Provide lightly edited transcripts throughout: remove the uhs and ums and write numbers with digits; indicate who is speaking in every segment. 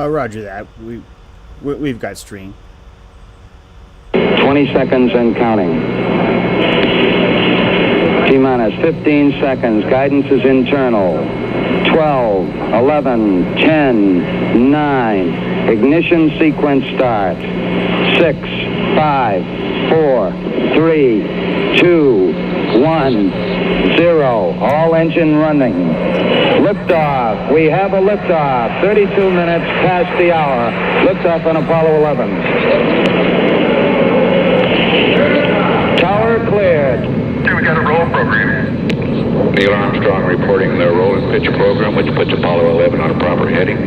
Speaker 1: Roger that. We've got stream.
Speaker 2: 20 seconds and counting. T-minus 15 seconds. Guidance is internal. 12, 11, 10, 9. Ignition sequence starts. 6, 5, 4, 3, 2, 1, 0. All engine running. Liftoff. We have a liftoff. 32 minutes past the hour. Liftoff on Apollo 11. Tower cleared.
Speaker 3: Okay, we got a roll program.
Speaker 4: Neil Armstrong reporting the roll and pitch program, which puts Apollo 11 on a proper heading.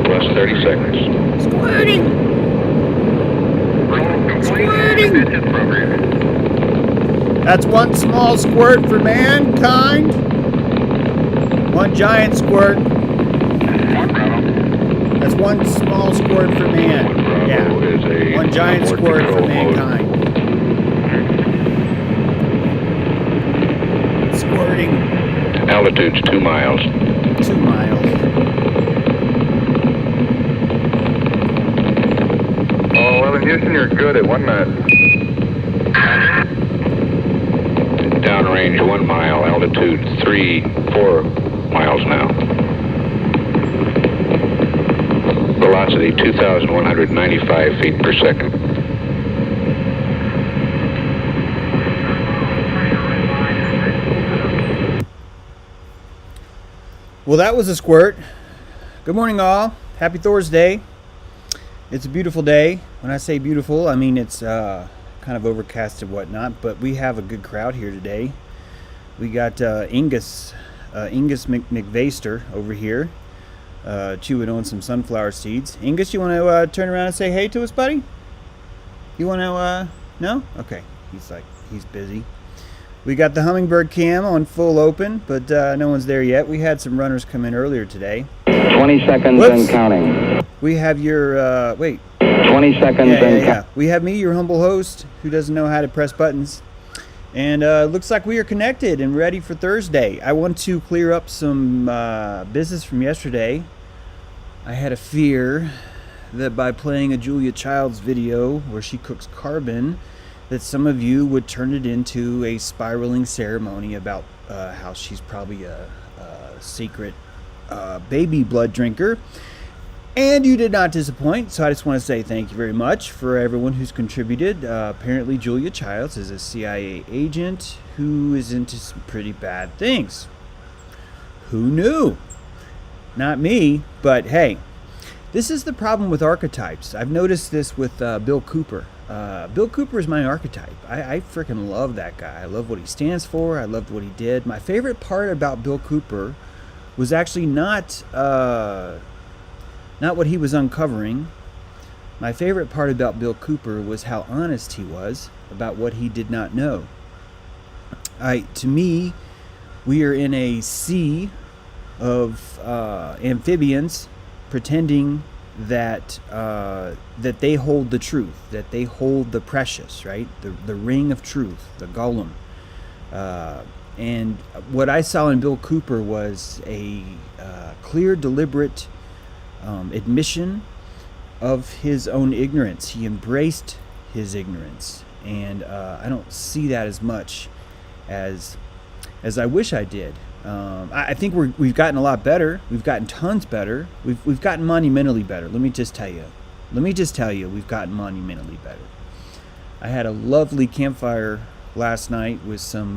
Speaker 4: Plus 30 seconds.
Speaker 1: Squirting!
Speaker 3: Roll complete.
Speaker 1: Squirting.
Speaker 3: Pitches program.
Speaker 1: That's one small squirt for mankind. One giant squirt.
Speaker 3: One Bravo.
Speaker 1: That's one small squirt for man.
Speaker 4: Bravo is
Speaker 1: Yeah.
Speaker 4: a
Speaker 1: One giant
Speaker 4: onboard
Speaker 1: squirt for
Speaker 4: control mode.
Speaker 1: mankind. Squirting.
Speaker 4: Altitude's 2 miles.
Speaker 1: 2 miles.
Speaker 3: Oh, 11 Houston, you're good at 1 minute.
Speaker 4: Downrange 1 mile. Altitude 4 miles now. Velocity 2,195 feet per second.
Speaker 1: Well, that was a squirt. Good morning, all. Happy Thursday. It's a beautiful day. When I say beautiful, I mean it's kind of overcast and whatnot, but we have a good crowd here today. We got Ingus McVaster over here, chewing on some sunflower seeds. Ingus, you want to turn around and say hey to us, buddy? You want to, no? Okay. He's busy. We got the Hummingbird cam on full open, but no one's there yet. We had some runners come in earlier today.
Speaker 2: 20 seconds
Speaker 1: Whoops.
Speaker 2: and counting.
Speaker 1: We have your, wait.
Speaker 2: 20 seconds and counting.
Speaker 1: Yeah. We have me, your humble host, who doesn't know how to press buttons. And looks like we are connected and ready for Thursday. I want to clear up some business from yesterday. I had a fear that by playing a Julia Childs video where she cooks carbon, that some of you would turn it into a spiraling ceremony about how she's probably a secret baby blood drinker. And you did not disappoint, so I just want to say thank you very much for everyone who's contributed. Apparently Julia Childs is a CIA agent who is into some pretty bad things. Who knew? Not me, but hey, this is the problem with archetypes. I've noticed this with Bill Cooper. Bill Cooper is my archetype. I freaking love that guy. I love what he stands for. I loved what he did. My favorite part about Bill Cooper was actually not what he was uncovering. My favorite part about Bill Cooper was how honest he was about what he did not know. To me, we are in a sea of amphibians pretending that that they hold the truth, that they hold the precious, right? The ring of truth, the golem. And what I saw in Bill Cooper was a clear, deliberate admission of his own ignorance. He embraced his ignorance, and I don't see that as much as I wish I did. I think we've gotten a lot better. We've gotten tons better. We've gotten monumentally better. Let me just tell you, we've gotten monumentally better. I had a lovely campfire last night with some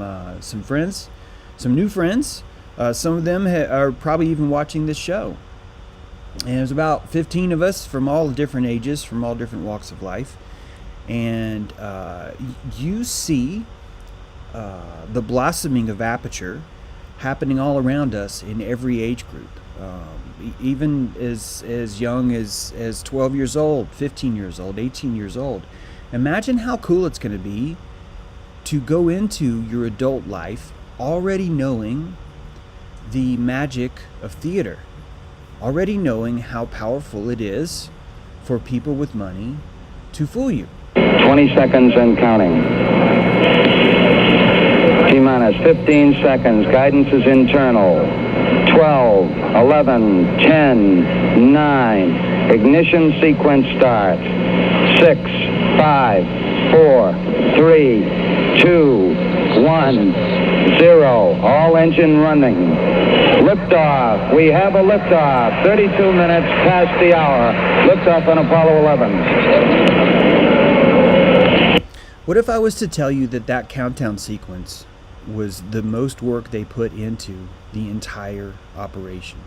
Speaker 1: friends, some new friends. Some of them are probably even watching this show. And there's about 15 of us from all different ages, from all different walks of life. And you see the blossoming of aperture happening all around us in every age group. Even as young as 12 years old, 15 years old, 18 years old. Imagine how cool it's going to be to go into your adult life already knowing the magic of theater, already knowing how powerful it is for people with money to fool you.
Speaker 2: 20 seconds and counting. T-minus 15 seconds. Guidance is internal. 12, 11, 10, 9. Ignition sequence start. 6, 5, 4, 3, 2, 1, 0. All engine running. Liftoff. We have a liftoff. 32 minutes past the hour. Liftoff on Apollo 11.
Speaker 1: What if I was to tell you that that countdown sequence was the most work they put into the entire operation?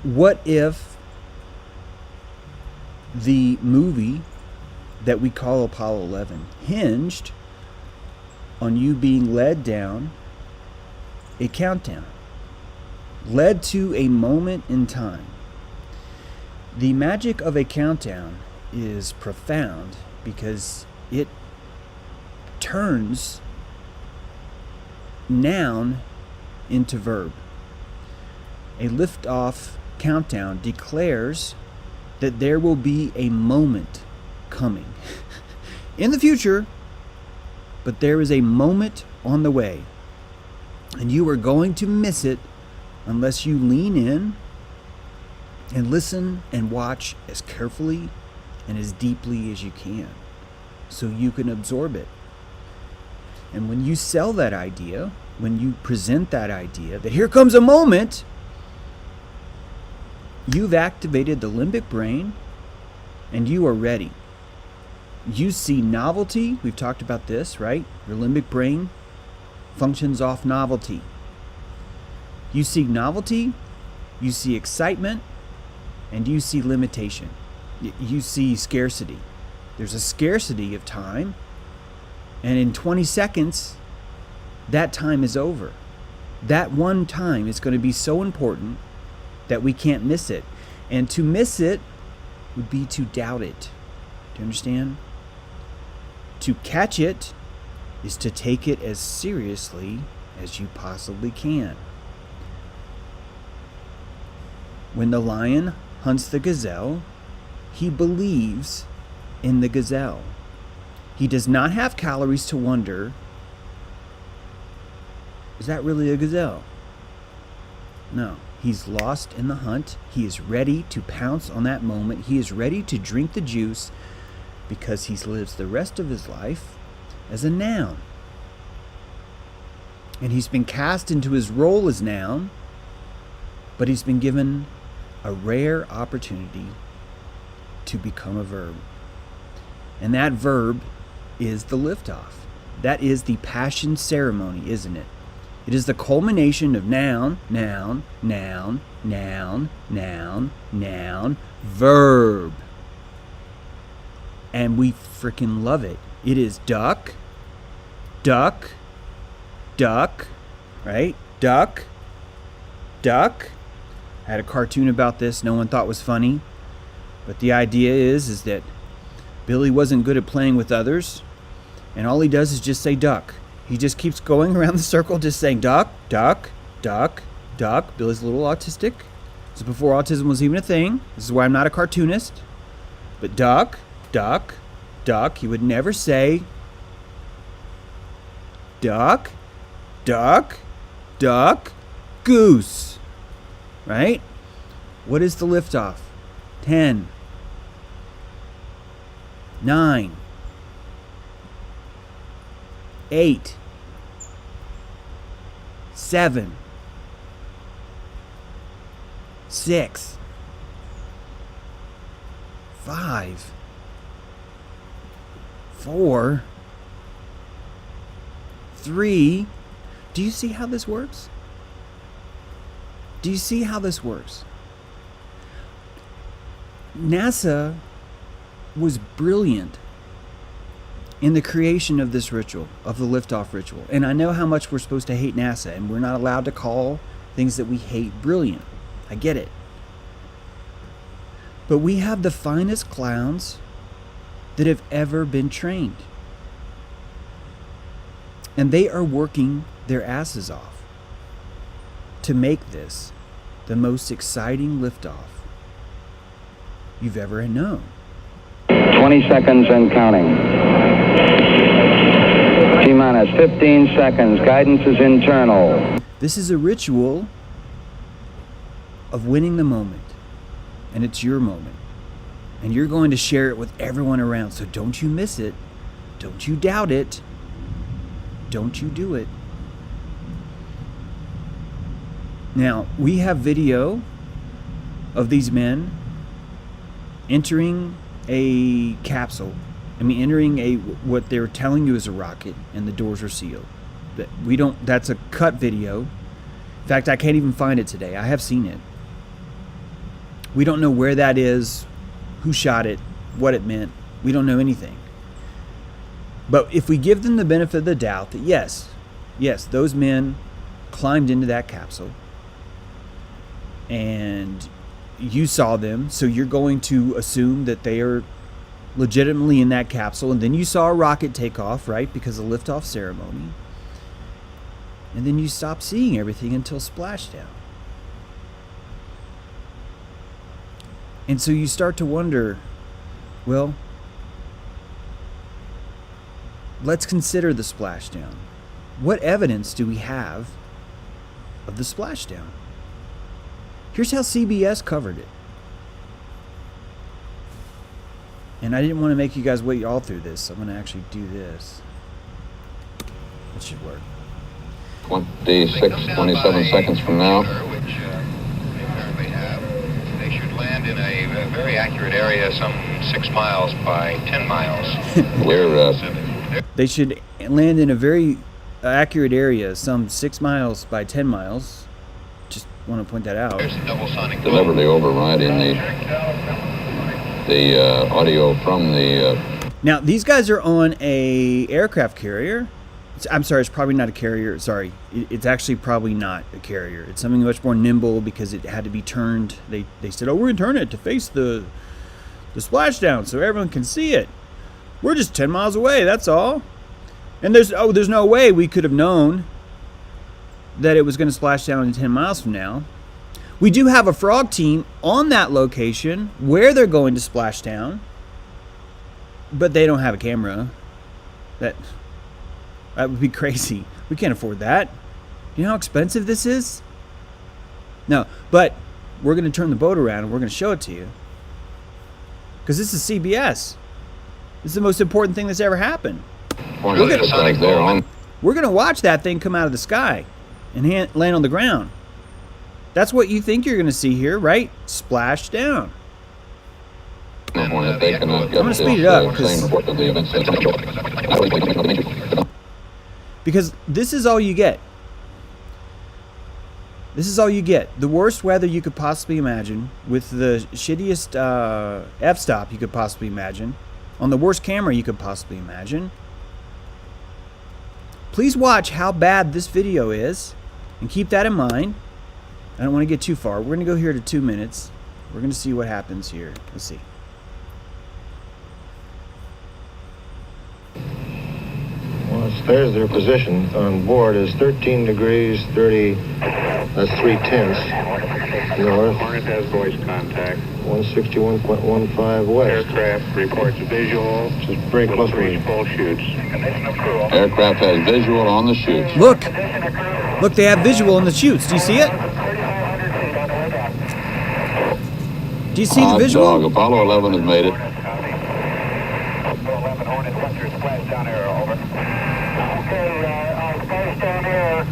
Speaker 1: What if the movie that we call Apollo 11 hinged on you being led down a countdown, led to a moment in time? The magic of a countdown is profound because it turns noun into verb. A liftoff countdown declares that there will be a moment coming in the future, but there is a moment on the way, and you are going to miss it unless you lean in and listen and watch as carefully and as deeply as you can so you can absorb it. And when you sell that idea, when you present that idea that here comes a moment, you've activated the limbic brain and you are ready. You see novelty. We've talked about this, right? Your limbic brain functions off novelty. You see novelty, you see excitement, and you see limitation. You see scarcity. There's a scarcity of time, and in 20 seconds, that time is over. That one time is going to be so important that we can't miss it. And to miss it would be to doubt it. Do you understand? To catch it is to take it as seriously as you possibly can. When the lion hunts the gazelle, he believes in the gazelle. He does not have calories to wonder, is that really a gazelle? No. He's lost in the hunt. He is ready to pounce on that moment. He is ready to drink the juice because he lives the rest of his life as a noun. And he's been cast into his role as noun, but he's been given a rare opportunity to become a verb. And that verb is the liftoff. That is the passion ceremony, isn't it? It is the culmination of noun, noun, noun, noun, noun, noun, verb. And we freaking love it. It is duck, duck, duck, right? Duck, duck. I had a cartoon about this no one thought was funny. But the idea is that Billy wasn't good at playing with others. And all he does is just say duck. He just keeps going around the circle just saying duck, duck, duck, duck. Billy's a little autistic. This is before autism was even a thing. This is why I'm not a cartoonist. But duck, duck, duck. He would never say duck, duck, duck, goose. Right? What is the liftoff? 10, 9, 8, 7, 6, 5, 4, 3. Do you see how this works? Do you see how this works? NASA was brilliant in the creation of this ritual, of the liftoff ritual. And I know how much we're supposed to hate NASA, and we're not allowed to call things that we hate brilliant. I get it. But we have the finest clowns that have ever been trained. And they are working their asses off to make this the most exciting liftoff you've ever known.
Speaker 2: 20 seconds and counting. T-minus 15 seconds. Guidance is internal.
Speaker 1: This is a ritual of winning the moment. And it's your moment. And you're going to share it with everyone around. So don't you miss it. Don't you doubt it. Don't you do it. Now, we have video of these men entering a capsule. Entering what they're telling you is a rocket, and the doors are sealed. That's a cut video. In fact, I can't even find it today. I have seen it. We don't know where that is, who shot it, what it meant. We don't know anything. But if we give them the benefit of the doubt that yes, those men climbed into that capsule and you saw them, so you're going to assume that they are legitimately in that capsule, and then you saw a rocket take off, right, because of the liftoff ceremony, and then you stop seeing everything until splashdown. And so you start to wonder, well, let's consider the splashdown. What evidence do we have of the splashdown? Here's how CBS covered it. And I didn't want to make you guys wait all through this, so I'm going to actually do this. It should work.
Speaker 4: 27 seconds from now.
Speaker 5: Which they currently have. They should land in a very accurate area, some 6 miles by 10 miles.
Speaker 1: They should land in a very accurate area, some 6 miles by 10 miles. Just want to point that out.
Speaker 5: There's a double sonic boom.
Speaker 4: Deliberately overriding the audio from the...
Speaker 1: Now, these guys are on a aircraft carrier. I'm sorry, it's probably not a carrier. Sorry, it's actually probably not a carrier. It's something much more nimble because it had to be turned. They said, oh, we're going to turn it to face the splashdown so everyone can see it. We're just 10 miles away, that's all. And there's no way we could have known that it was going to splash down in 10 miles from now. We do have a frog team on that location where they're going to splash down, but they don't have a camera. That would be crazy. We can't afford that. You know how expensive this is? No, but we're going to turn the boat around and we're going to show it to you. Because this is CBS. This is the most important thing that's ever happened. We're going to watch that thing come out of the sky and land on the ground. That's what you think you're going to see here, right? Splash down. I'm going to speed it up because this is all you get. This is all you get. The worst weather you could possibly imagine with the shittiest f-stop you could possibly imagine on the worst camera you could possibly imagine. Please watch how bad this video is and keep that in mind. I don't want to get too far. We're going to go here to 2 minutes. We're going to see what happens here. Let's see.
Speaker 6: Well, as far as their position on board is 13 degrees 30, that's 3/10 north.
Speaker 3: Hornet has voice contact.
Speaker 6: 161.15 west.
Speaker 3: Aircraft reports visual.
Speaker 6: Just very close to me.
Speaker 3: Full shoots.
Speaker 4: Aircraft has visual on the chutes.
Speaker 1: Look, they have visual on the chutes. Do you see it? Do you see the visual?
Speaker 4: Dog. Apollo 11 has made it.
Speaker 3: Splashdown here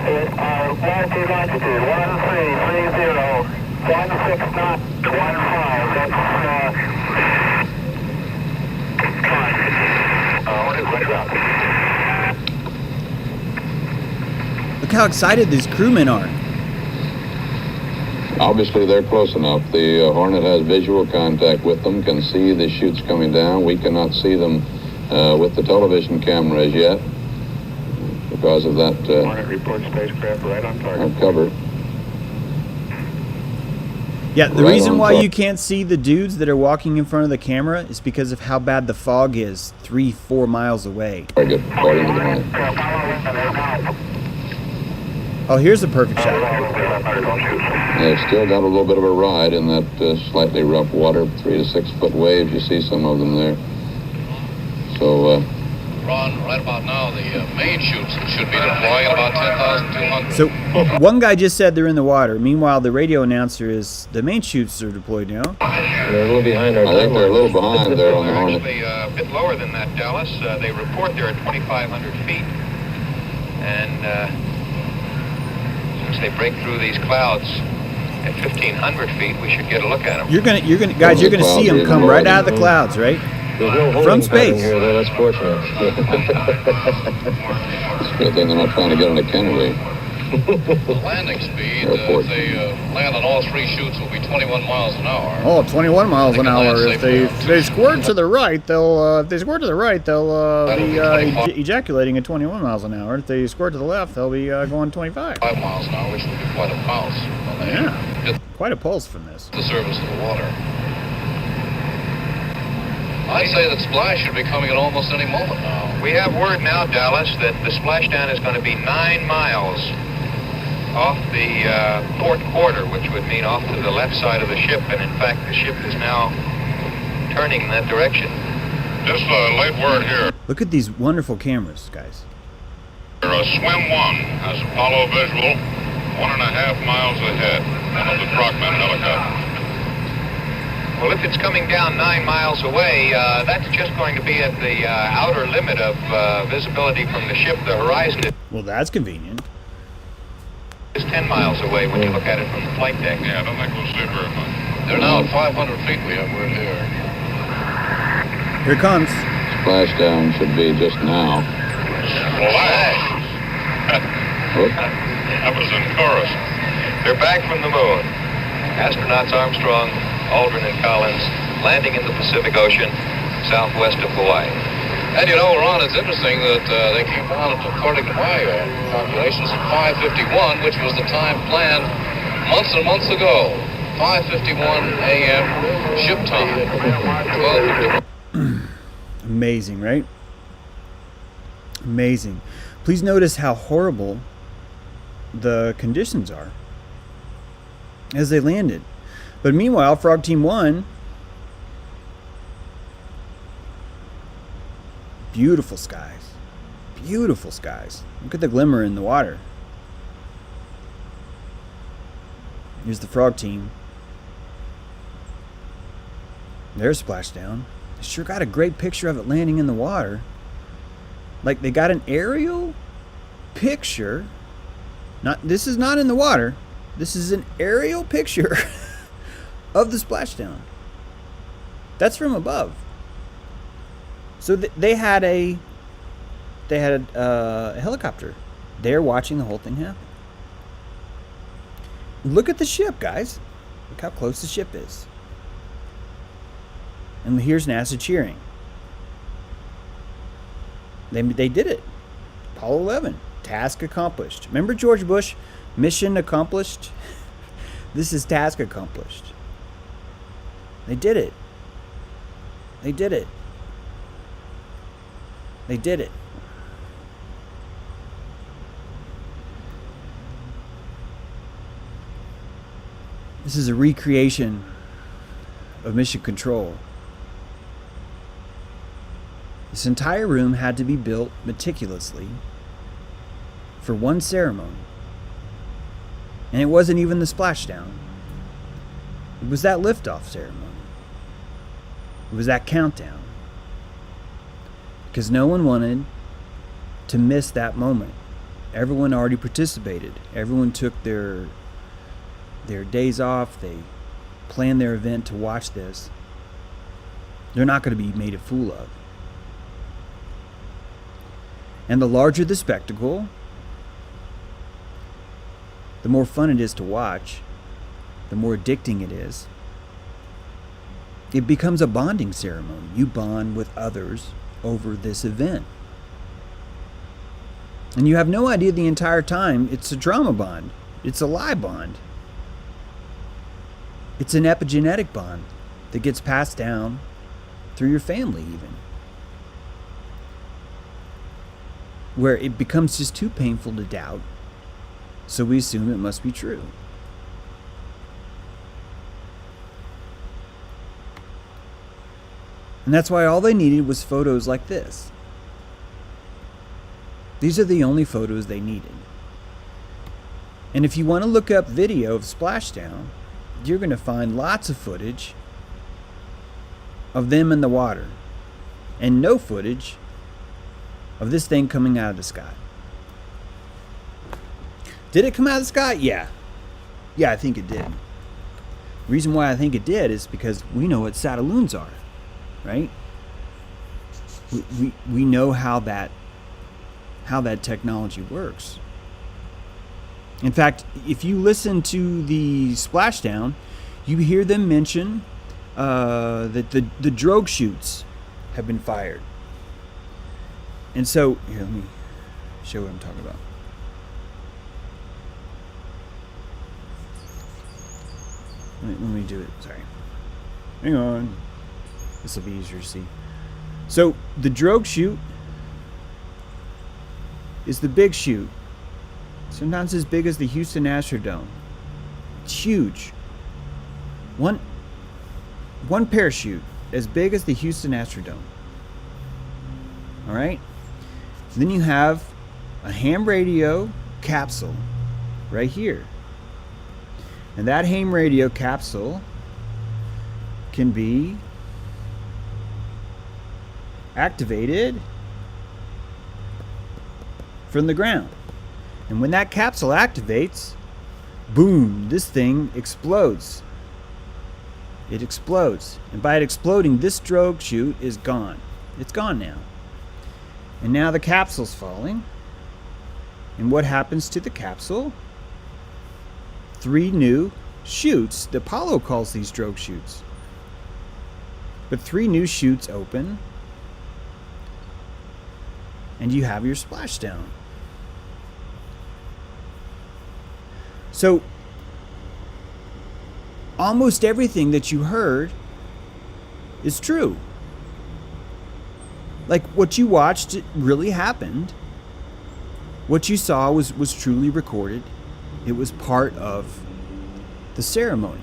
Speaker 3: is our latitude 1330, 16 knot, 15.
Speaker 1: Look how excited these crewmen are.
Speaker 4: Obviously, they're close enough. The Hornet has visual contact with them, can see the chutes coming down. We cannot see them with the television cameras yet because of that
Speaker 3: Hornet reports spacecraft right on target.
Speaker 4: cover.
Speaker 1: Yeah, the
Speaker 4: Right
Speaker 1: reason
Speaker 4: on
Speaker 1: why
Speaker 4: top.
Speaker 1: you can't see the dudes that are walking in front of the camera is because of how bad the fog is 3-4 miles away.
Speaker 4: Very good. According to the Hornet.
Speaker 1: Oh, here's a perfect shot.
Speaker 4: They've still got a little bit of a ride in that slightly rough water, 3 to 6 foot waves. You see some of them there. So,
Speaker 5: Ron, right about now, the main chutes should be deploying at about 10,200.
Speaker 1: So one guy just said they're in the water. Meanwhile, the radio announcer is the main chutes are deployed now.
Speaker 6: They're a little behind our
Speaker 4: I think they're a little behind there on the
Speaker 5: They're
Speaker 4: Hornet.
Speaker 5: actually a bit lower than that, Dallas. They report they're at 2,500 feet. And since they break through these clouds at 1,500 feet, we should get a look at them.
Speaker 1: You're gonna, guys, you're gonna see them come right out of the clouds, right?
Speaker 6: There's no holding
Speaker 1: From
Speaker 6: pattern
Speaker 1: space.
Speaker 6: here, though. That's fortunate.
Speaker 4: It's a good thing they're not trying to get on a Kennedy.
Speaker 5: The landing speed,
Speaker 4: Airport.
Speaker 5: if they land on all 3 chutes, will be 21 miles an hour.
Speaker 1: Oh, 21 miles an hour. If
Speaker 5: They
Speaker 1: they squirt to the right, they'll be ejaculating at 21 miles an hour. If they squirt to the left, they'll be going 25.
Speaker 5: 5 miles an hour, which would be quite a pulse when they
Speaker 1: Yeah,
Speaker 5: get
Speaker 1: quite a pulse from this.
Speaker 5: the surface of the water. I'd say that splash should be coming at almost any moment now. We have word now, Dallas, that the splashdown is going to be 9 miles off the port quarter, which would mean off to the left side of the ship. And in fact, the ship is now turning in that direction.
Speaker 3: Just late word here.
Speaker 1: Look at these wonderful cameras, guys.
Speaker 3: Swim 1 has Apollo visual 1.5 miles ahead. One of the frogmen helicopters.
Speaker 5: Well, if it's coming down 9 miles away, that's just going to be at the outer limit of visibility from the ship. The horizon
Speaker 1: Well, that's convenient.
Speaker 5: is 10 miles away when you look at it from the flight deck.
Speaker 3: Yeah, I don't think we'll see very much.
Speaker 5: They're now at 500 feet. We have word here.
Speaker 1: Here it comes.
Speaker 4: Splashdown should be just now.
Speaker 3: Splash!
Speaker 4: Whoop.
Speaker 3: That was in chorus.
Speaker 5: They're back from the moon. Astronauts Armstrong, Aldrin, and Collins landing in the Pacific Ocean, southwest of Hawaii. And you know, Ron, it's interesting that they came down, according to my calculations, at 5:51, which was the time planned months and months ago. 5:51 a.m. ship time. 12:51.
Speaker 1: Amazing, right? Amazing. Please notice how horrible the conditions are as they landed. But meanwhile, Frog Team 1, beautiful skies. Beautiful skies. Look at the glimmer in the water. Here's the Frog Team. There's Splashdown. They sure got a great picture of it landing in the water. Like they got an aerial picture. This is not in the water. This is an aerial picture of the splashdown. That's from above. So they had a helicopter there watching the whole thing happen. Look at the ship, guys. Look how close the ship is. And here's NASA cheering. They did it. Apollo 11, task accomplished. Remember George Bush, mission accomplished? This is task accomplished. They did it. They did it. They did it. This is a recreation of mission control. This entire room had to be built meticulously for one ceremony. And it wasn't even the splashdown. It was that liftoff ceremony. It was that countdown. Because no one wanted to miss that moment. Everyone already participated. Everyone took their days off. They planned their event to watch this. They're not going to be made a fool of. And the larger the spectacle, the more fun it is to watch, the more addicting it is. It becomes a bonding ceremony. You bond with others over this event. And you have no idea the entire time it's a drama bond. It's a lie bond. It's an epigenetic bond that gets passed down through your family even. Where it becomes just too painful to doubt so we assume it must be true. And that's why all they needed was photos like this. These are the only photos they needed. And if you want to look up video of splashdown, you're going to find lots of footage of them in the water and no footage of this thing coming out of the sky. Did it come out of the sky? Yeah. Yeah, I think it did. The reason why I think it did is because we know what satelloons are, right? We know how that technology works. In fact, if you listen to the splashdown, you hear them mention that the drogue chutes have been fired. And so, here, let me show what I'm talking about. Let me do it. Sorry. Hang on. This will be easier to see. So, the drogue chute is the big chute. Sometimes as big as the Houston Astrodome. It's huge. One parachute as big as the Houston Astrodome. All right? Then you have a ham radio capsule right here. And that ham radio capsule can be activated from the ground. And when that capsule activates, boom, this thing explodes. It explodes. And by it exploding, this drogue chute is gone. It's gone now. And now the capsule's falling. And what happens to the capsule? 3 new chutes. The Apollo calls these drogue chutes. But 3 new chutes open. And you have your splashdown. So, almost everything that you heard is true. Like what you watched, it really happened. What you saw was truly recorded. It was part of the ceremony.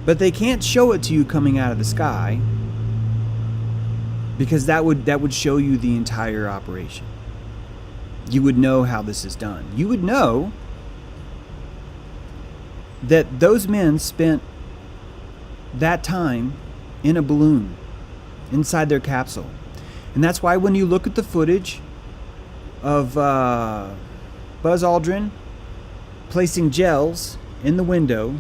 Speaker 1: But they can't show it to you coming out of the sky, because that would show you the entire operation. You would know how this is done. You would know that those men spent that time in a balloon inside their capsule. And that's why when you look at the footage of Buzz Aldrin placing gels in the window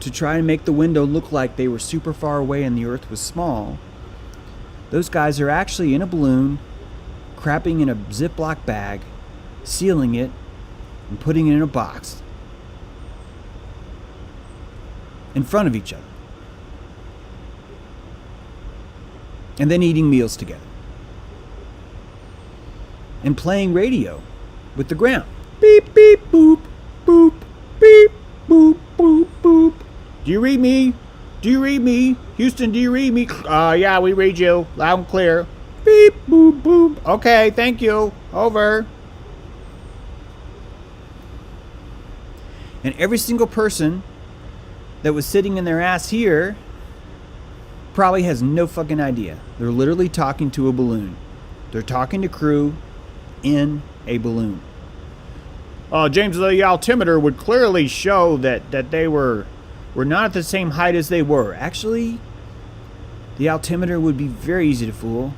Speaker 1: to try and make the window look like they were super far away and the Earth was small, those guys are actually in a balloon, crapping in a Ziploc bag, sealing it, and putting it in a box in front of each other. And then eating meals together. And playing radio with the ground. Beep, beep, boop, boop, beep, boop, boop, boop. Do you read me? Do you read me? Houston, do you read me? Yeah, we read you. Loud and clear. Beep, boop, boop. Okay, thank you. Over. And every single person that was sitting in their ass here probably has no fucking idea. They're literally talking to a balloon. They're talking to crew in a balloon. James, the altimeter would clearly show that they were not at the same height as they were. Actually, the altimeter would be very easy to fool.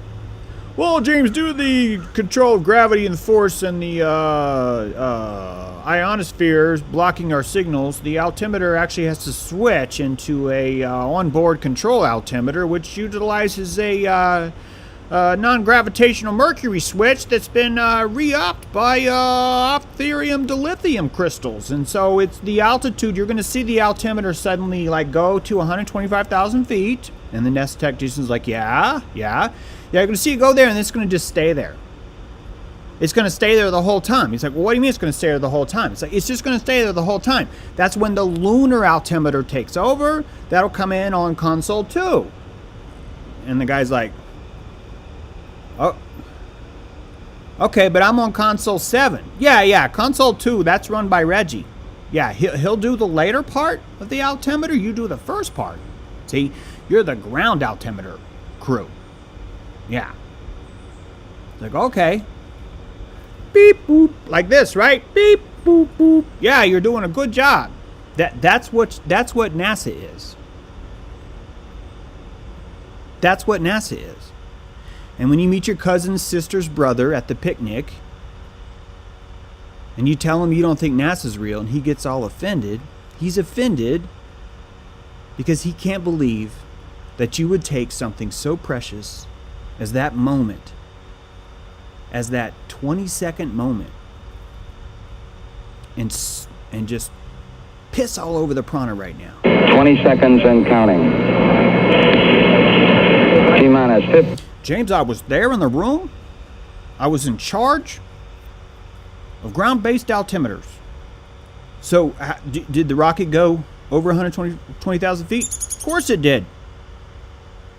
Speaker 1: Well, James, due to the control of gravity and the force and the ionospheres blocking our signals, the altimeter actually has to switch into a onboard control altimeter, which utilizes a non-gravitational mercury switch that's been re-upped by deuterium to lithium crystals. And so it's the altitude. You're going to see the altimeter suddenly like go to 125,000 feet. And the nest technician's like, yeah, you're going to see it go there, and it's going to just stay there. It's going to stay there the whole time. He's like, well, what do you mean it's going to stay there the whole time? It's like, it's just going to stay there the whole time. That's when the lunar altimeter takes over. That'll come in on console 2. And the guy's like, oh, Okay, but I'm on console 7. Yeah, console 2, that's run by Reggie. Yeah, he'll do the later part of the altimeter. You do the first part. See, you're the ground altimeter crew. Yeah. Like, okay. Beep, boop. Like this, right? Beep, boop, boop. Yeah, you're doing a good job. That's what NASA is. That's what NASA is. And when you meet your cousin's sister's brother at the picnic, and you tell him you don't think NASA's real, and he gets all offended, he's offended because he can't believe that you would take something so precious as that moment, as that 20-second moment, and just piss all over the prana right now.
Speaker 2: 20 seconds and counting. T-minus 50.
Speaker 1: James, I was there in the room. I was in charge of ground-based altimeters. So, did the rocket go over 120,000 feet? Of course it did.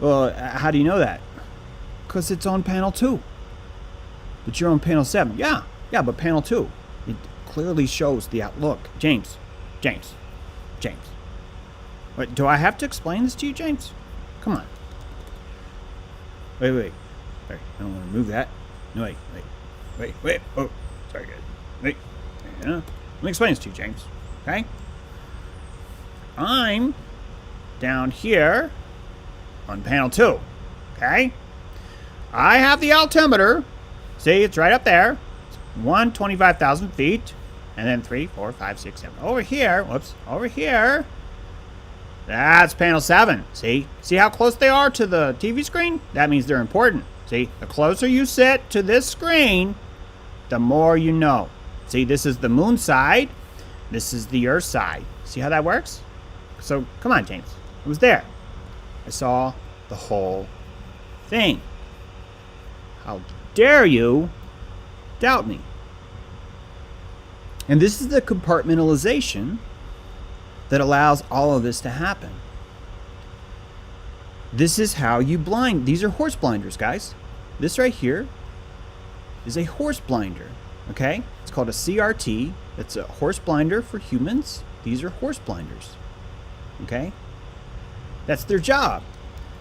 Speaker 1: Well, how do you know that? Because it's on panel 2. But you're on panel 7. Yeah, but panel 2. It clearly shows the outlook. James. Wait, do I have to explain this to you, James? Come on. Wait. Wait, I don't want to move that. No, wait. Oh, sorry, guys. Wait. Yeah. Let me explain this to you, James. Okay? I'm down here on panel 2. Okay? I have the altimeter. See, it's right up there. It's 125,000 feet. And then 3, 4, 5, 6, 7. Over here. That's panel 7. See how close they are to the TV screen? That means they're important. See, the closer you sit to this screen, the more you know. See, this is the moon side. This is the earth side. See how that works? So, come on, James. I was there. I saw the whole thing. How dare you doubt me? And this is the compartmentalization that allows all of this to happen. This is how you blind. These are horse blinders, guys. This right here is a horse blinder, okay? It's called a CRT. It's a horse blinder for humans. These are horse blinders, okay? That's their job.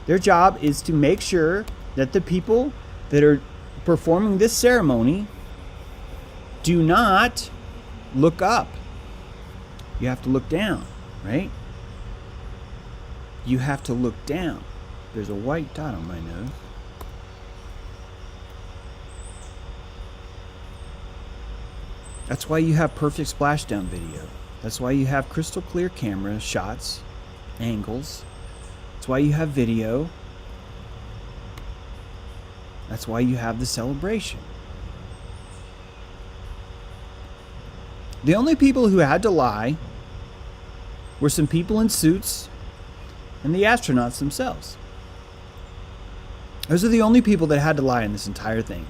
Speaker 1: Their job is to make sure that the people that are performing this ceremony do not look up. You have to look down, right? You have to look down. There's a white dot on my nose. That's why you have perfect splashdown video. That's why you have crystal clear camera shots, angles. That's why you have video. That's why you have the celebration. The only people who had to lie were some people in suits and the astronauts themselves. Those are the only people that had to lie in this entire thing.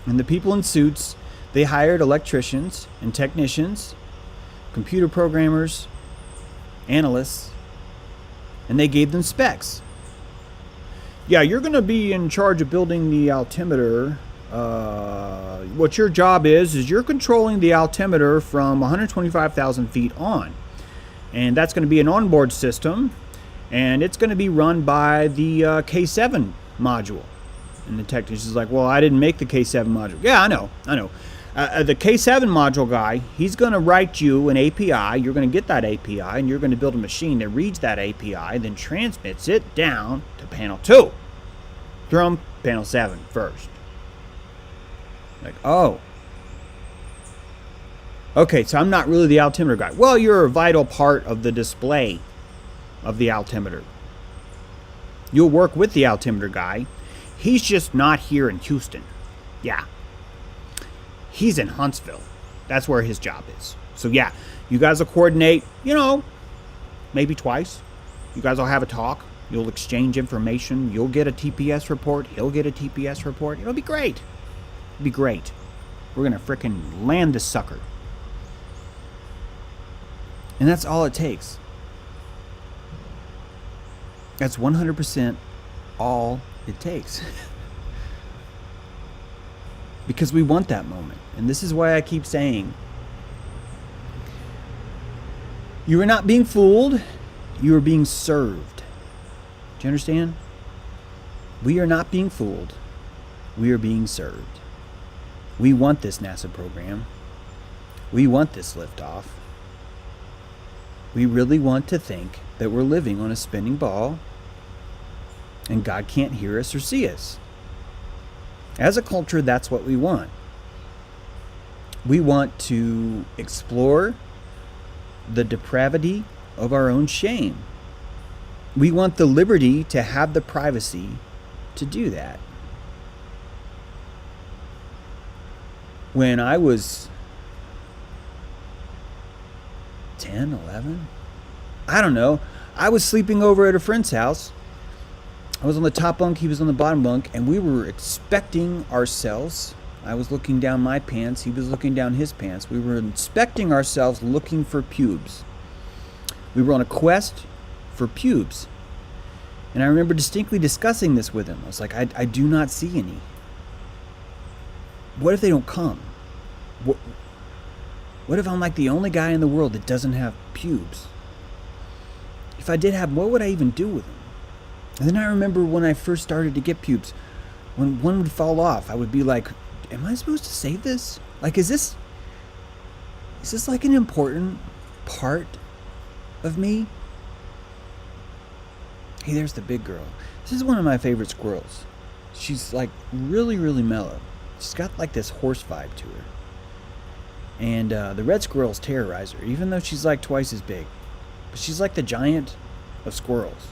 Speaker 1: And the people in suits, they hired electricians and technicians, computer programmers, analysts, and they gave them specs. Yeah, you're going to be in charge of building the altimeter. What your job is you're controlling the altimeter from 125,000 feet on. And that's going to be an onboard system. And it's going to be run by the K7 module. And the technician's like, well, I didn't make the K7 module. Yeah, I know. The K7 module guy, he's going to write you an API. You're going to get that API, and you're going to build a machine that reads that API, then transmits it down to panel 2. From panel 7 first. Like, oh. Okay, so I'm not really the altimeter guy. Well, you're a vital part of the display of the altimeter. You'll work with the altimeter guy. He's just not here in Houston. Yeah. He's in Huntsville. That's where his job is. So yeah, you guys will coordinate, maybe twice. You guys will have a talk. You'll exchange information. You'll get a TPS report. He'll get a TPS report. It'll be great. It'll be great. We're going to frickin' land this sucker. And that's all it takes. That's 100% all it takes. Because we want that moment. And this is why I keep saying, you are not being fooled, you are being served. Do you understand? We are not being fooled, we are being served. We want this NASA program. We want this liftoff. We really want to think that we're living on a spinning ball and God can't hear us or see us. As a culture, that's what we want. We want to explore the depravity of our own shame. We want the liberty to have the privacy to do that. When I was 10, 11, I don't know, I was sleeping over at a friend's house. I was on the top bunk, he was on the bottom bunk, and we were expecting ourselves. I was looking down my pants, he was looking down his pants. We were inspecting ourselves, looking for pubes. We were on a quest for pubes. And I remember distinctly discussing this with him. I was like, I do not see any. What if they don't come? What if I'm like the only guy in the world that doesn't have pubes? If I did have, what would I even do with them? And then I remember when I first started to get pubes, when one would fall off, I would be like, am I supposed to save this? Like, is this like an important part of me? Hey, there's the big girl. This is one of my favorite squirrels. She's like really, really mellow. She's got like this horse vibe to her. And the red squirrels terrorize her, even though she's like twice as big. But she's like the giant of squirrels.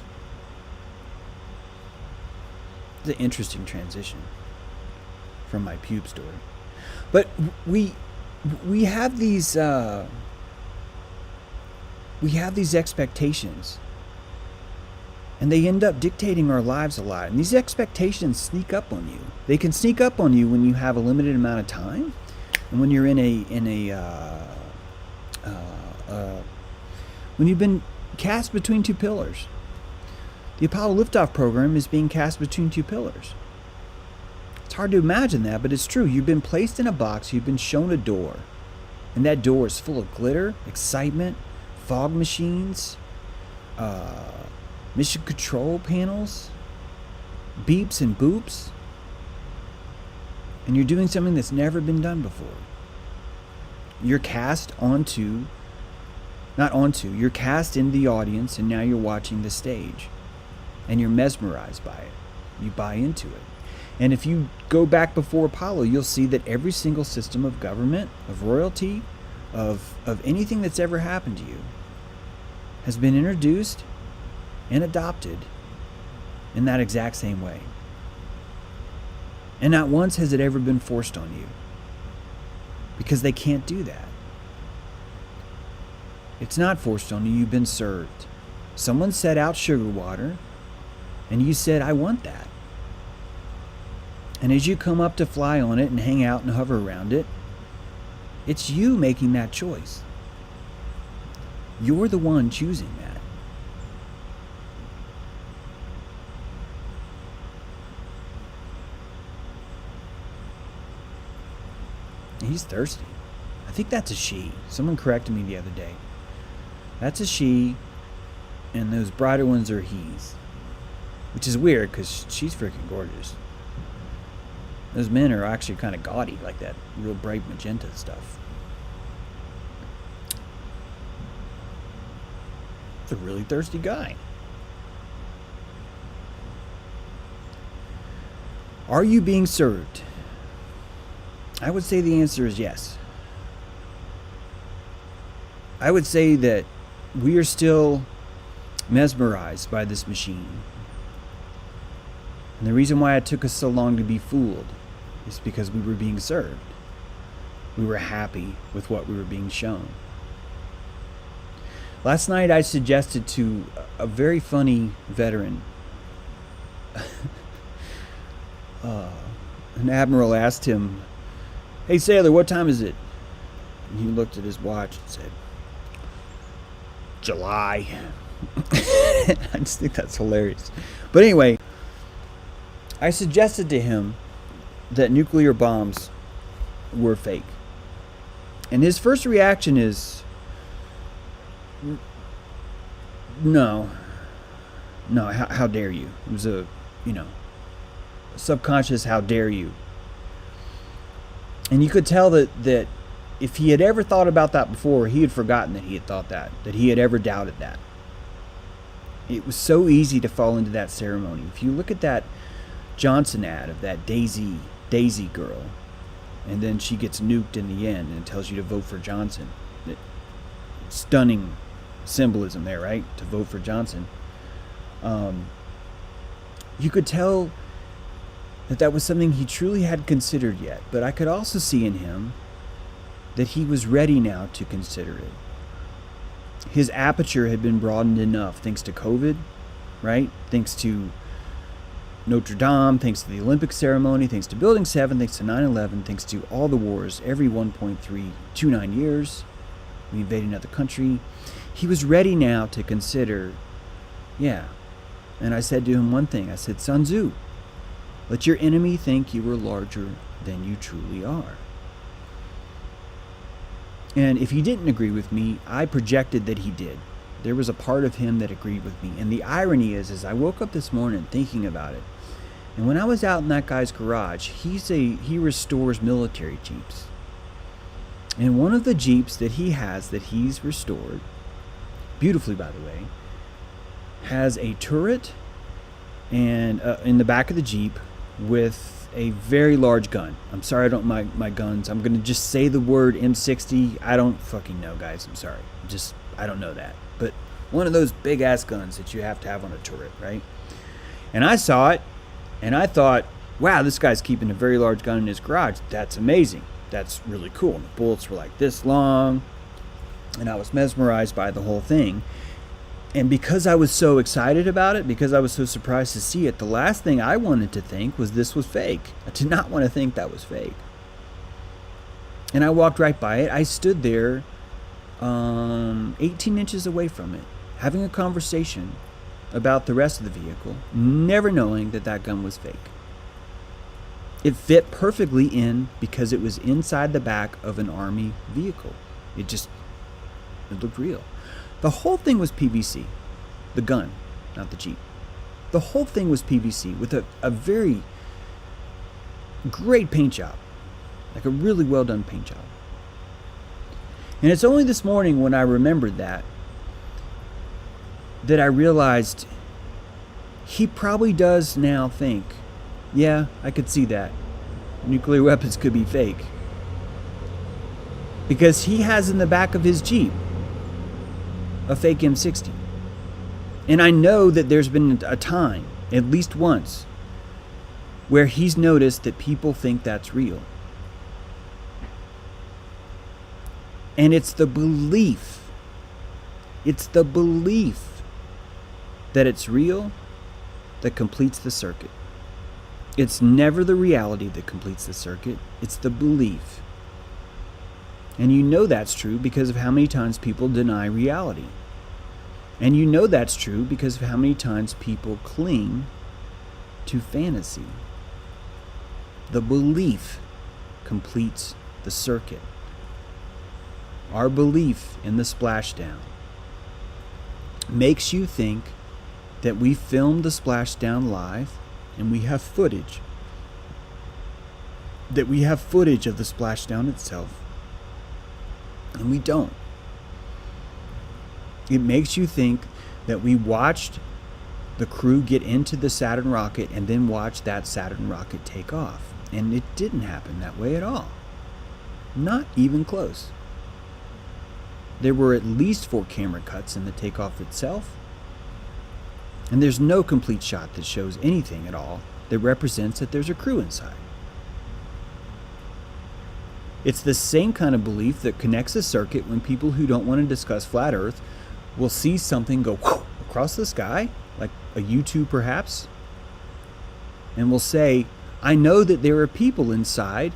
Speaker 1: It's an interesting transition from my pube story. But we have these expectations, and they end up dictating our lives a lot. And these expectations sneak up on you. They can sneak up on you when you have a limited amount of time, and when you're when you've been cast between two pillars. The Apollo liftoff program is being cast between two pillars. It's hard to imagine that, but it's true. You've been placed in a box, you've been shown a door, and that door is full of glitter, excitement, fog machines, mission control panels, beeps and boops, and you're doing something that's never been done before. You're cast you're cast in the audience, and now you're watching the stage. And you're mesmerized by it. You buy into it. And if you go back before Apollo, you'll see that every single system of government, of royalty, of anything that's ever happened to you has been introduced and adopted in that exact same way. And not once has it ever been forced on you. Because they can't do that. It's not forced on you, you've been served. Someone set out sugar water, and you said, I want that. And as you come up to fly on it and hang out and hover around it, it's you making that choice. You're the one choosing that. He's thirsty. I think that's a she. Someone corrected me the other day. That's a she, and those brighter ones are he's. Which is weird, because she's freaking gorgeous. Those men are actually kind of gaudy, like that real bright magenta stuff. It's a really thirsty guy. Are you being served? I would say the answer is yes. I would say that we are still mesmerized by this machine. And the reason why it took us so long to be fooled is because we were being served. We were happy with what we were being shown. Last night I suggested to a very funny veteran, an admiral asked him, "Hey sailor, what time is it?" And he looked at his watch and said, "July." I just think that's hilarious. But anyway, I suggested to him that nuclear bombs were fake. And his first reaction is, no, how dare you? It was a subconscious, how dare you? And you could tell that if he had ever thought about that before, he had forgotten that he had thought that he had ever doubted that. It was so easy to fall into that ceremony. If you look at that Johnson ad of that Daisy girl, and then she gets nuked in the end and it tells you to vote for Johnson. Stunning symbolism there, right? To vote for Johnson. You could tell that was something he truly hadn't considered yet. But I could also see in him that he was ready now to consider it. His aperture had been broadened enough thanks to COVID, right? Thanks to Notre Dame, thanks to the Olympic ceremony, thanks to Building 7, thanks to 9/11, thanks to all the wars, every 1.329 years, we invaded another country. He was ready now to consider, yeah. And I said to him one thing. I said, Sun Tzu, let your enemy think you are larger than you truly are. And if he didn't agree with me, I projected that he did. There was a part of him that agreed with me. And the irony is I woke up this morning thinking about it. And when I was out in that guy's garage, he restores military Jeeps. And one of the Jeeps that he has that he's restored, beautifully by the way, has a turret and in the back of the Jeep with a very large gun. I'm sorry I don't my guns. I'm going to just say the word M60. I don't fucking know, guys. I'm sorry. I don't know that. But one of those big ass guns that you have to have on a turret, right? And I saw it and I thought, wow, this guy's keeping a very large gun in his garage. That's amazing. That's really cool. And the bullets were like this long. And I was mesmerized by the whole thing. And because I was so excited about it, because I was so surprised to see it, the last thing I wanted to think was this was fake. I did not want to think that was fake. And I walked right by it. I stood there 18 inches away from it, having a conversation about the rest of the vehicle, never knowing that that gun was fake. It fit perfectly in because it was inside the back of an Army vehicle. It looked real. The whole thing was PVC. The gun, not the Jeep. The whole thing was PVC with a very great paint job. Like a really well done paint job. And it's only this morning when I remembered that I realized he probably does now think, yeah, I could see that. Nuclear weapons could be fake. Because he has in the back of his Jeep a fake M60. And I know that there's been a time, at least once, where he's noticed that people think that's real. And it's the belief that it's real that completes the circuit. It's never the reality that completes the circuit, it's the belief. And you know that's true because of how many times people deny reality. And you know that's true because of how many times people cling to fantasy. The belief completes the circuit. Our belief in the splashdown makes you think that we filmed the splashdown live and we have footage. That we have footage of the splashdown itself. And we don't. It makes you think that we watched the crew get into the Saturn rocket and then watch that Saturn rocket take off. And it didn't happen that way at all. Not even close. There were at least 4 camera cuts in the takeoff itself. And there's no complete shot that shows anything at all that represents that there's a crew inside. It's the same kind of belief that connects a circuit when people who don't want to discuss flat Earth will see something go across the sky, like a U-2 perhaps, and will say, I know that there are people inside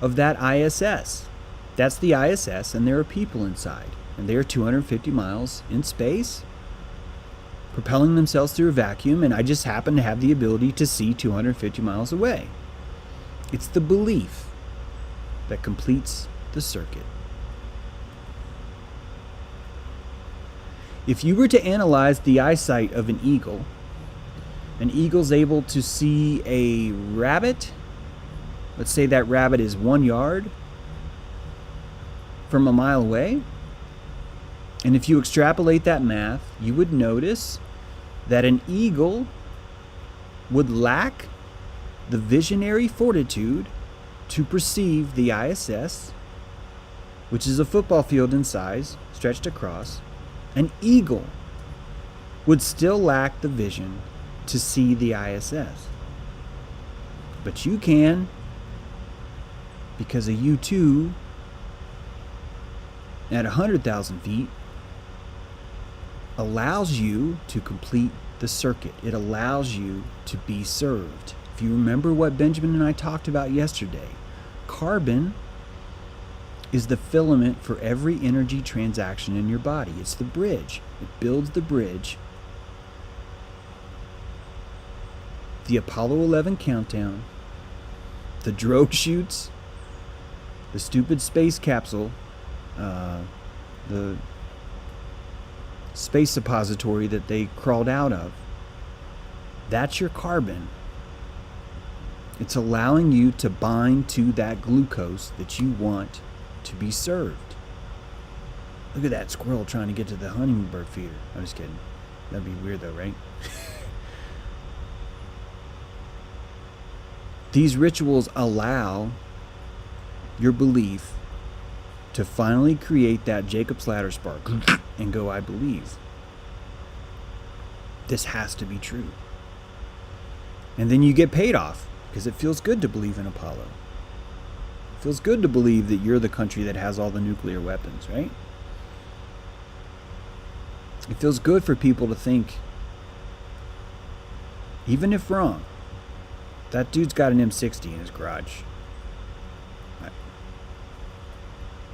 Speaker 1: of that ISS. That's the ISS, and there are people inside, and they are 250 miles in space. propelling themselves through a vacuum, and I just happen to have the ability to see 250 miles away. It's the belief that completes the circuit. If you were to analyze the eyesight of an eagle's able to see a rabbit. Let's say that rabbit is 1 yard from a mile away. And if you extrapolate that math, you would notice that an eagle would lack the visionary fortitude to perceive the ISS, which is a football field in size, stretched across. An eagle would still lack the vision to see the ISS. But you can, because a U-2 at 100,000 feet allows you to complete the circuit. It allows you to be served. If you remember what Benjamin and I talked about yesterday, carbon is the filament for every energy transaction in your body. It's the bridge. It builds the bridge. The Apollo 11 countdown, the drogue chutes, the stupid space capsule, the space suppository that they crawled out of. That's your carbon. It's allowing you to bind to that glucose that you want to be served. Look at that squirrel trying to get to the hummingbird feeder. I'm just kidding. That'd be weird though, right? These rituals allow your belief to finally create that Jacob's ladder spark and go, I believe. This has to be true. And then you get paid off because it feels good to believe in Apollo. It feels good to believe that you're the country that has all the nuclear weapons, right? It feels good for people to think, even if wrong, that dude's got an M60 in his garage.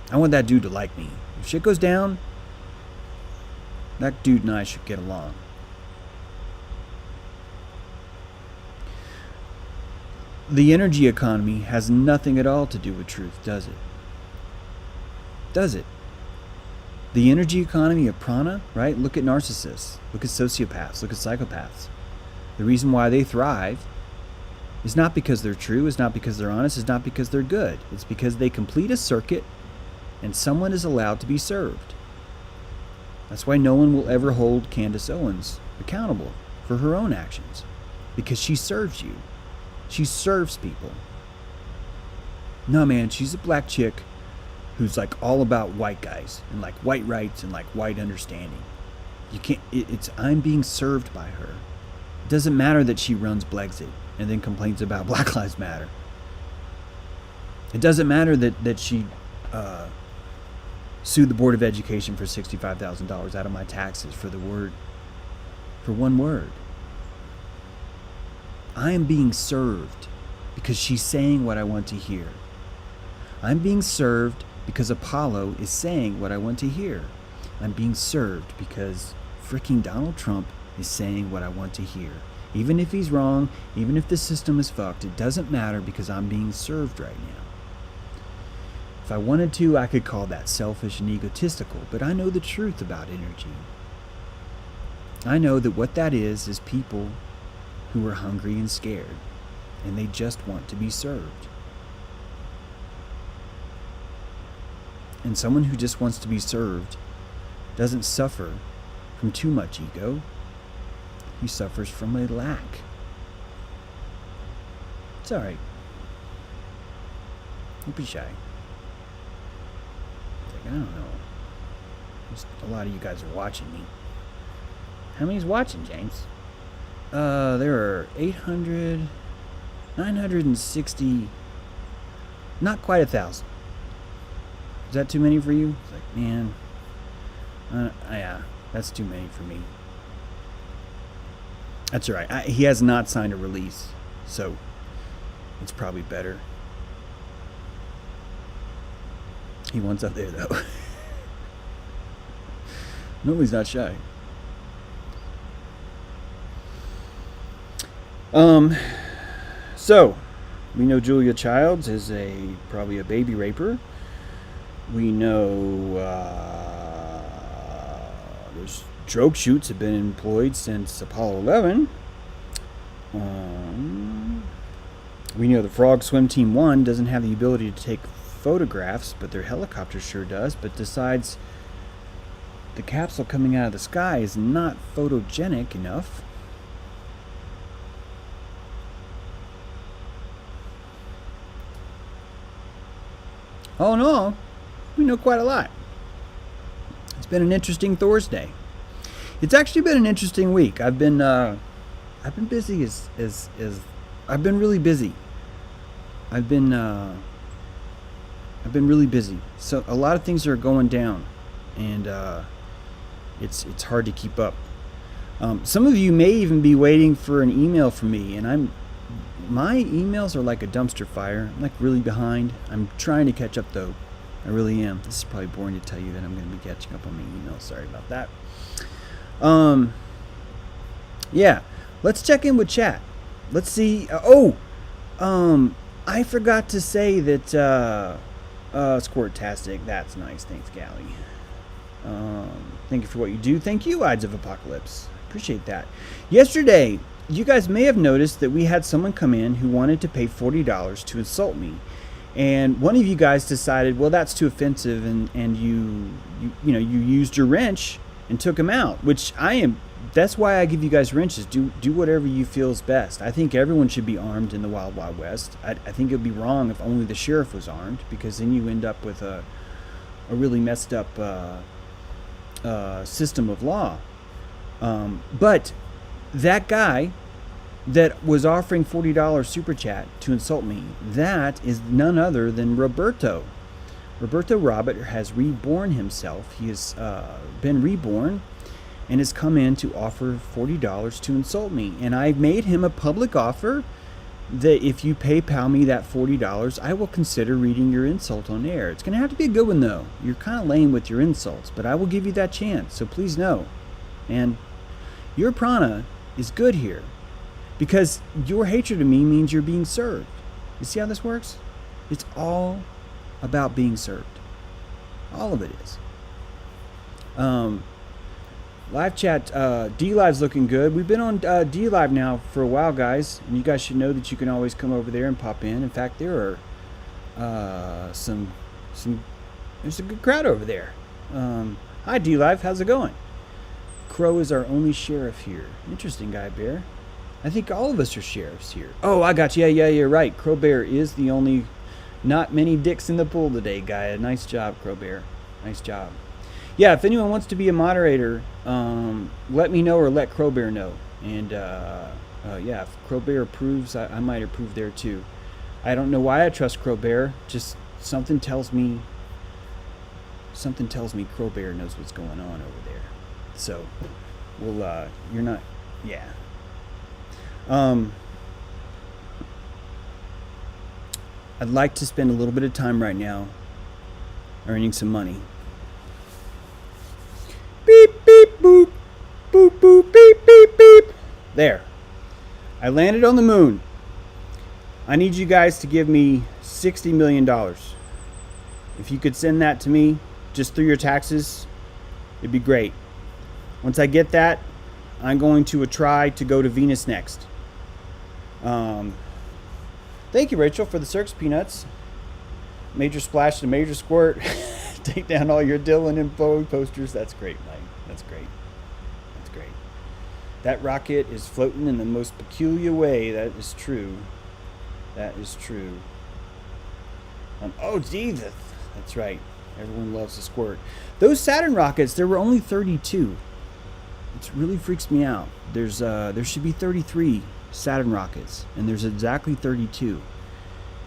Speaker 1: I want that dude to like me. If shit goes down, that dude and I should get along. The energy economy has nothing at all to do with truth, does it? Does it? The energy economy of prana, right? Look at narcissists. Look at sociopaths. Look at psychopaths. The reason why they thrive is not because they're true, it's not because they're honest, it's not because they're good. It's because they complete a circuit and someone is allowed to be served. That's why no one will ever hold Candace Owens accountable for her own actions, because she serves you. She serves people. No, man, she's a black chick who's like all about white guys and like white rights and like white understanding. You can't, it's I'm being served by her. It doesn't matter that she runs Brexit and then complains about Black Lives Matter. It doesn't matter that she sued the Board of Education for $65,000 out of my taxes for one word. I am being served because she's saying what I want to hear. I'm being served because Apollo is saying what I want to hear. I'm being served because freaking Donald Trump is saying what I want to hear. Even if he's wrong, even if the system is fucked, it doesn't matter because I'm being served right now. If I wanted to, I could call that selfish and egotistical, but I know the truth about energy. I know that what that is people who are hungry and scared, and they just want to be served. And someone who just wants to be served doesn't suffer from too much ego. He suffers from a lack. It's alright. Don't be shy. I don't know. Just a lot of you guys are watching me. How many's watching, James? There are 960, not quite 1,000. Is that too many for you? It's like, man, yeah, that's too many for me. That's all right. He has not signed a release, so it's probably better. He wants up there, though. No, he's not shy. So we know Julia Childs is probably a baby raper. We know there's drogue chutes have been employed since Apollo 11. We know the Frog Swim Team 1 doesn't have the ability to take photographs, but their helicopter sure does, but decides the capsule coming out of the sky is not photogenic enough. All in all, we know quite a lot. It's been an interesting Thursday. It's actually been an interesting week. I've been busy as I've been really busy. I've been really busy. So a lot of things are going down, and it's hard to keep up. Some of you may even be waiting for an email from me, and my emails are like a dumpster fire. I'm like really behind. I'm trying to catch up though. I really am. This is probably boring to tell you that I'm going to be catching up on my emails. Sorry about that. Yeah, let's check in with chat. Let's see. I forgot to say that Squirtastic. That's nice. Thanks, Gally. Thank you for what you do. Thank you, Ides of Apocalypse. Appreciate that. Yesterday, you guys may have noticed that we had someone come in who wanted to pay $40 to insult me. And one of you guys decided, well, that's too offensive, and you used your wrench and took him out, which that's why I give you guys wrenches. Do whatever you feel is best. I think everyone should be armed in the Wild Wild West. I think it would be wrong if only the sheriff was armed, because then you end up with a really messed up system of law. But that guy that was offering $40 super chat to insult me, that is none other than Roberto. Roberto Robert has reborn himself. He has been reborn and has come in to offer $40 to insult me. And I made him a public offer that if you PayPal me that $40, I will consider reading your insult on air. It's going to have to be a good one, though. You're kind of lame with your insults, but I will give you that chance. So please know. And your prana is good here, because your hatred of me means you're being served. You see how this works? It's all about being served. All of it is. Live chat, D-Live's looking good. We've been on D-Live now for a while, guys, and you guys should know that you can always come over there and pop in. In fact, there are there's a good crowd over there. Hi, D-Live, how's it going? Crow is our only sheriff here. Interesting, Guy Bear. I think all of us are sheriffs here. Oh, I got you. Yeah, you're right. Crow Bear is the only, not many dicks in the pool today, Guy. Nice job, Crow Bear. Nice job. Yeah, if anyone wants to be a moderator, let me know or let Crow Bear know. And yeah, if Crow Bear approves, I might approve there too. I don't know why I trust Crow Bear. Just something tells me Crow Bear knows what's going on over there. So, well, you're not, yeah. I'd like to spend a little bit of time right now earning some money. Beep, beep, boop. Boop, boop, beep, beep, beep. There. I landed on the moon. I need you guys to give me $60 million. If you could send that to me just through your taxes, it'd be great. Once I get that, I'm going to try to go to Venus next. Thank you, Rachel, for the Circus Peanuts. Major splash and major squirt. Take down all your Dylan and Bowie posters. That's great, Mike. That's great. That's great. That rocket is floating in the most peculiar way. That is true. That is true. Oh, Jesus. That's right. Everyone loves a squirt. Those Saturn rockets, there were only 32. It really freaks me out. There should be 33 Saturn rockets, and there's exactly 32.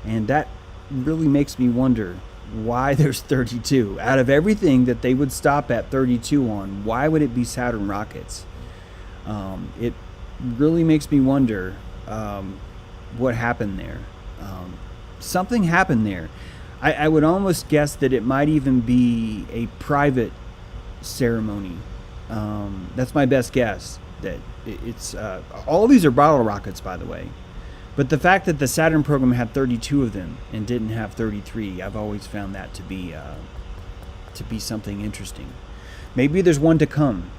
Speaker 1: And that really makes me wonder why there's 32. Out of everything that they would stop at 32 on, why would it be Saturn rockets? It really makes me wonder what happened there. Something happened there. I would almost guess that it might even be a private ceremony. That's my best guess. that it's all these are bottle rockets, by the way. But the fact that the Saturn program had 32 of them and didn't have 33, I've always found that to be something interesting. Maybe there's one to come.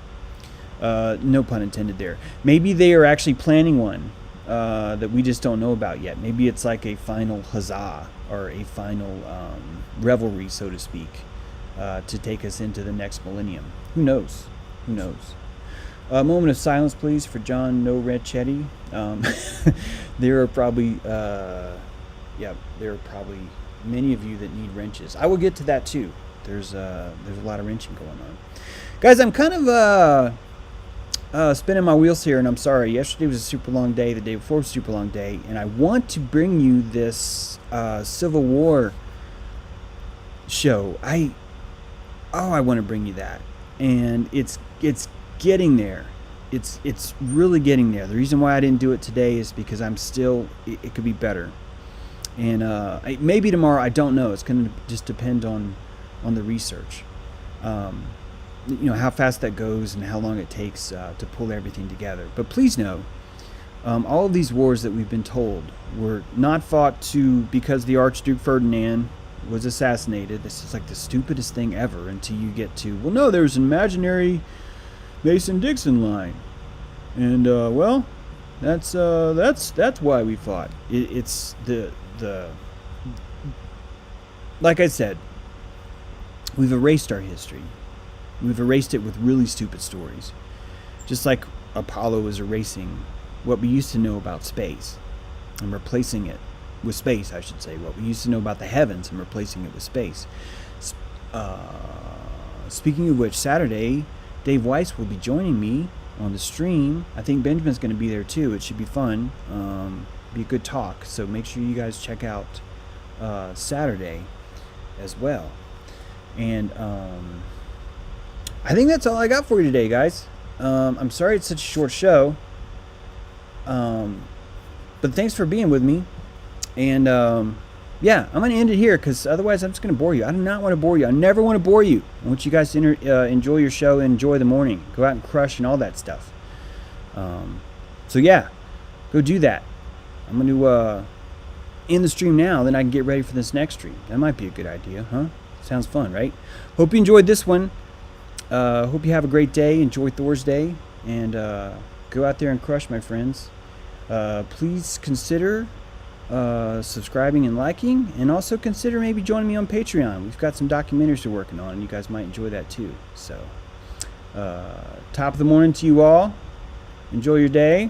Speaker 1: No pun intended there. Maybe they are actually planning one that we just don't know about yet. Maybe it's like a final huzzah or a final revelry, so to speak, to take us into the next millennium. Who knows? Who knows? A moment of silence, please, for John No Ranchetti. There are probably, there are probably many of you that need wrenches. I will get to that too. There's a lot of wrenching going on, guys. I'm kind of spinning my wheels here, and I'm sorry. Yesterday was a super long day. The day before was a super long day, and I want to bring you this Civil War show. I want to bring you that, and it's getting there. It's really getting there. The reason why I didn't do it today is because I'm still. It could be better, and maybe tomorrow. I don't know. It's going to just depend on the research. How fast that goes and how long it takes to pull everything together. But please know, all of these wars that we've been told were not fought because the Archduke Ferdinand was assassinated. This is like the stupidest thing ever until you get to, well, no, there's an imaginary Mason-Dixon line, and that's why we fought. It's the like I said, we've erased our history. We've erased it with really stupid stories. Just like Apollo is erasing what we used to know about space and replacing it with space, I should say. What we used to know about the heavens and replacing it with space. Speaking of which, Saturday, Dave Weiss will be joining me on the stream. I think Benjamin's going to be there too. It should be fun. Be a good talk. So make sure you guys check out Saturday as well. And I think that's all I got for you today, guys. I'm sorry it's such a short show. But thanks for being with me. And I'm going to end it here because otherwise I'm just going to bore you. I do not want to bore you. I never want to bore you. I want you guys to enjoy your show and enjoy the morning. Go out and crush and all that stuff. Go do that. I'm going to end the stream now. Then I can get ready for this next stream. That might be a good idea, huh? Sounds fun, right? Hope you enjoyed this one. Hope you have a great day. Enjoy Thor's Day. And go out there and crush, my friends. Please consider subscribing and liking. And also consider maybe joining me on Patreon. We've got some documentaries we're working on. And you guys might enjoy that too. So, top of the morning to you all. Enjoy your day.